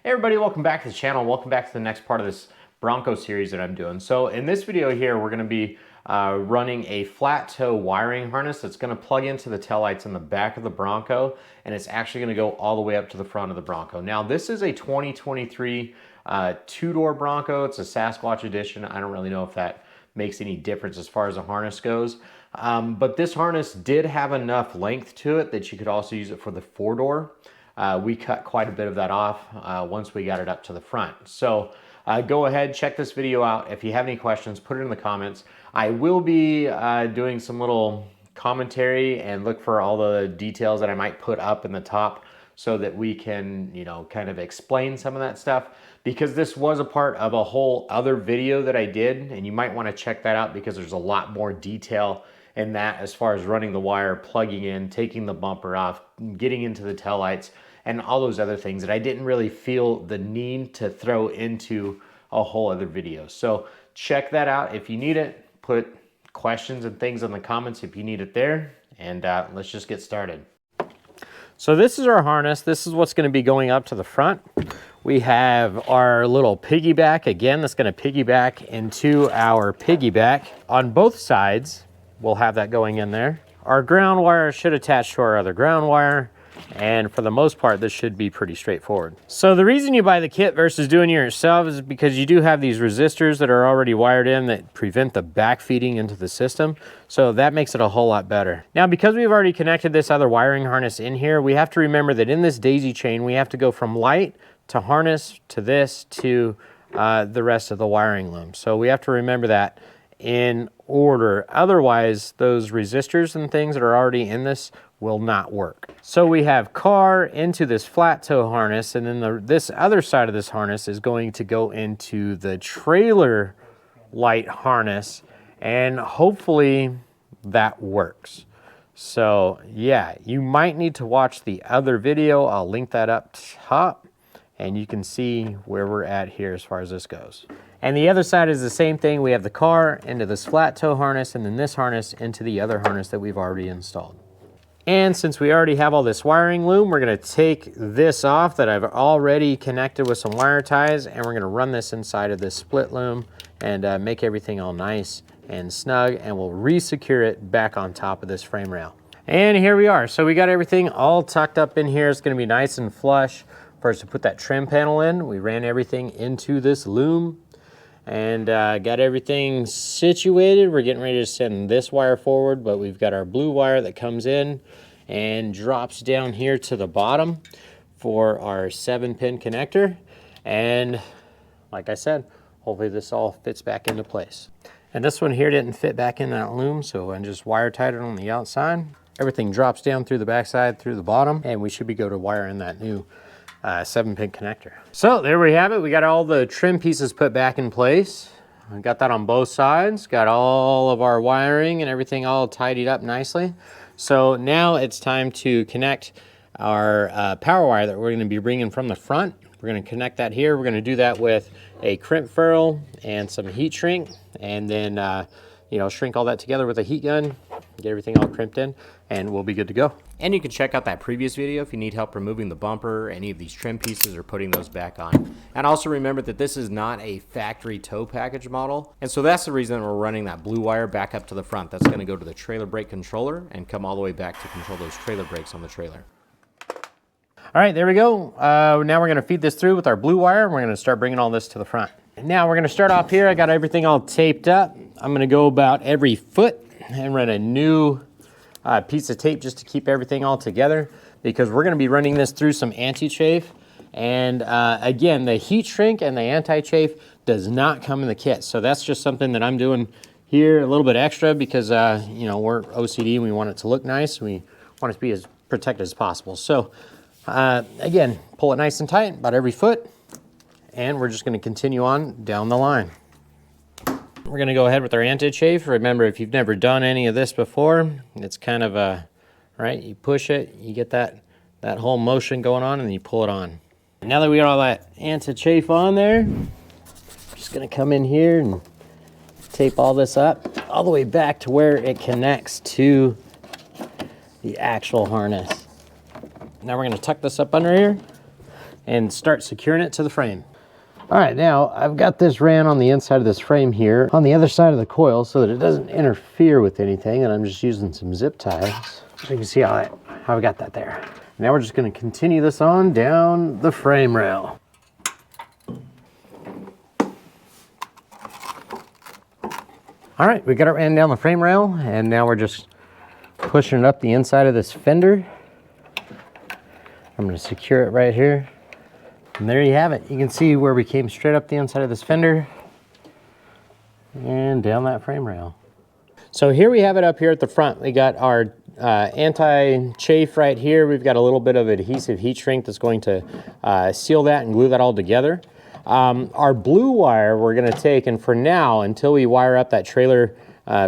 Hey everybody, welcome back to the channel. Welcome back to the next part of this Bronco series that I'm doing. So in this video here, we're gonna be running a flat toe wiring harness that's gonna plug into the taillights in the back of the Bronco, and it's actually gonna go all the way up to the front of the Bronco. Now this is a 2023 two-door Bronco. It's a Sasquatch edition. I don't really know if that makes any difference as far as the harness goes. But this harness did have enough length to it that you could also use it for the four-door. We cut quite a bit of that off once we got it up to the front. So go ahead, check this video out. If you have any questions, put it in the comments. I will be doing some little commentary and look for all the details that I might put up in the top so that we can, you know, kind of explain some of that stuff, because this was a part of a whole other video that I did, and you might want to check that out because there's a lot more detail in that as far as running the wire, plugging in, taking the bumper off, getting into the taillights, and all those other things that I didn't really feel the need to throw into a whole other video. So check that out. If you need it, put questions and things in the comments if you need it there, and let's just get started. So this is our harness. This is what's going to be going up to the front. We have our little piggyback, again, that's going to piggyback into our piggyback. On both sides, we'll have that going in there. Our ground wire should attach to our other ground wire, and for the most part, this should be pretty straightforward. So the reason you buy the kit versus doing it yourself is because you do have these resistors that are already wired in that prevent the backfeeding into the system. So that makes it a whole lot better. Now, because we've already connected this other wiring harness in here, we have to remember that in this daisy chain, we have to go from light to harness to this to the rest of the wiring loom. So we have to remember that in order. Otherwise, those resistors and things that are already in this will not work. So we have car into this flat toe harness, and then this other side of this harness is going to go into the trailer light harness, and hopefully that works. So yeah, you might need to watch the other video. I'll link that up top, and you can see where we're at here as far as this goes. And the other side is the same thing. We have the car into this flat toe harness, and then this harness into the other harness that we've already installed. And since we already have all this wiring loom, we're gonna take this off that I've already connected with some wire ties, and we're gonna run this inside of this split loom and make everything all nice and snug, and we'll re-secure it back on top of this frame rail. And here we are. So we got everything all tucked up in here. It's gonna be nice and flush. First, to put that trim panel in, we ran everything into this loom and got everything situated. We're getting ready to send this wire forward, but we've got our blue wire that comes in and drops down here to the bottom for our 7-pin connector. And like I said, hopefully this all fits back into place. And this one here didn't fit back in that loom, so I just wire tied it on the outside. Everything drops down through the backside, through the bottom, and we should be good to wire in that new 7-pin connector. So there we have it. We got all the trim pieces put back in place. I got that on both sides. Got all of our wiring and everything all tidied up nicely. So now it's time to connect our power wire that we're going to be bringing from the front. We're going to connect that here. We're going to do that with a crimp ferrule and some heat shrink, and then you know, shrink all that together with a heat gun, get everything all crimped in, and we'll be good to go. And you can check out that previous video if you need help removing the bumper, any of these trim pieces, or putting those back on. And also remember that this is not a factory tow package model, and so that's the reason that we're running that blue wire back up to the front. That's going to go to the trailer brake controller and come all the way back to control those trailer brakes on the trailer. All right, there we go. Now we're going to feed this through with our blue wire, and we're going to start bringing all this to the front. And now we're going to start off here. I got everything all taped up. I'm going to go about every foot and run a new piece of tape just to keep everything all together, because we're going to be running this through some anti-chafe. And again, the heat shrink and the anti-chafe does not come in the kit. So that's just something that I'm doing here a little bit extra because, you know, we're OCD and we want it to look nice. We want it to be as protected as possible. So again, pull it nice and tight about every foot. And we're just going to continue on down the line. We're going to go ahead with our anti-chafe. Remember, if you've never done any of this before, it's kind of a, right, you push it, you get that whole motion going on, and then you pull it on. Now that we got all that anti-chafe on there, I'm just going to come in here and tape all this up all the way back to where it connects to the actual harness. Now we're going to tuck this up under here and start securing it to the frame. All right, now I've got this ran on the inside of this frame here on the other side of the coil so that it doesn't interfere with anything, and I'm just using some zip ties. So you can see how I got that there. Now we're just going to continue this on down the frame rail. All right, we got it ran down the frame rail, and now we're just pushing it up the inside of this fender. I'm going to secure it right here. And there you have it. You can see where we came straight up the inside of this fender and down that frame rail. So here we have it up here at the front. We got our anti-chafe right here. We've got a little bit of adhesive heat shrink that's going to seal that and glue that all together. Our blue wire we're going to take, and for now, until we wire up that trailer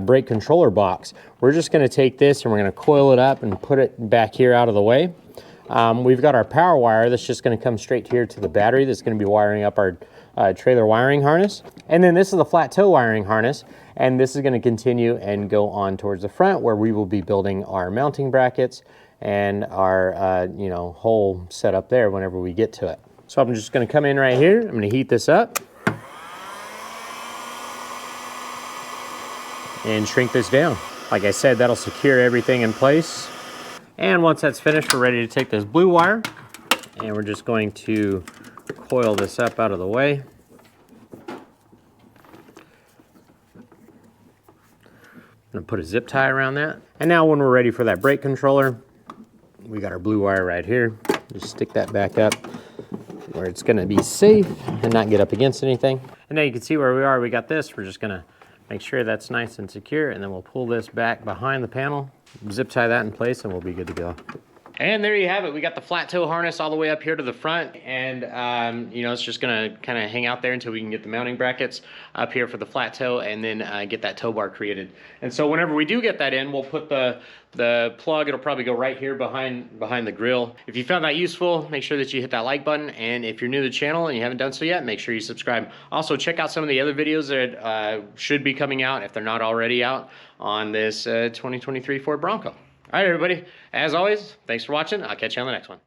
brake controller box, we're just going to take this and we're going to coil it up and put it back here out of the way. We've got our power wire that's just going to come straight here to the battery that's going to be wiring up our trailer wiring harness. And then this is the flat toe wiring harness, and this is going to continue and go on towards the front where we will be building our mounting brackets and our whole setup there whenever we get to it. So I'm just going to come in right here. I'm going to heat this up and shrink this down. Like I said, that'll secure everything in place. And once that's finished, we're ready to take this blue wire, and we're just going to coil this up out of the way. I'm going to put a zip tie around that. And now when we're ready for that brake controller, we got our blue wire right here. Just stick that back up where it's going to be safe and not get up against anything. And now you can see where we are. We got this. We're just going to make sure that's nice and secure, and then we'll pull this back behind the panel, zip tie that in place, and we'll be good to go. And there you have it. We got the flat toe harness all the way up here to the front, and it's just gonna kind of hang out there until we can get the mounting brackets up here for the flat toe, and then get that tow bar created. And so whenever we do get that in, we'll put the plug. It'll probably go right here behind the grill. If you found that useful, make sure that you hit that like button, and if you're new to the channel and you haven't done so yet, make sure you subscribe. Also, check out some of the other videos that should be coming out, if they're not already out, on this 2023 Ford Bronco. All right, everybody, as always, thanks for watching. I'll catch you on the next one.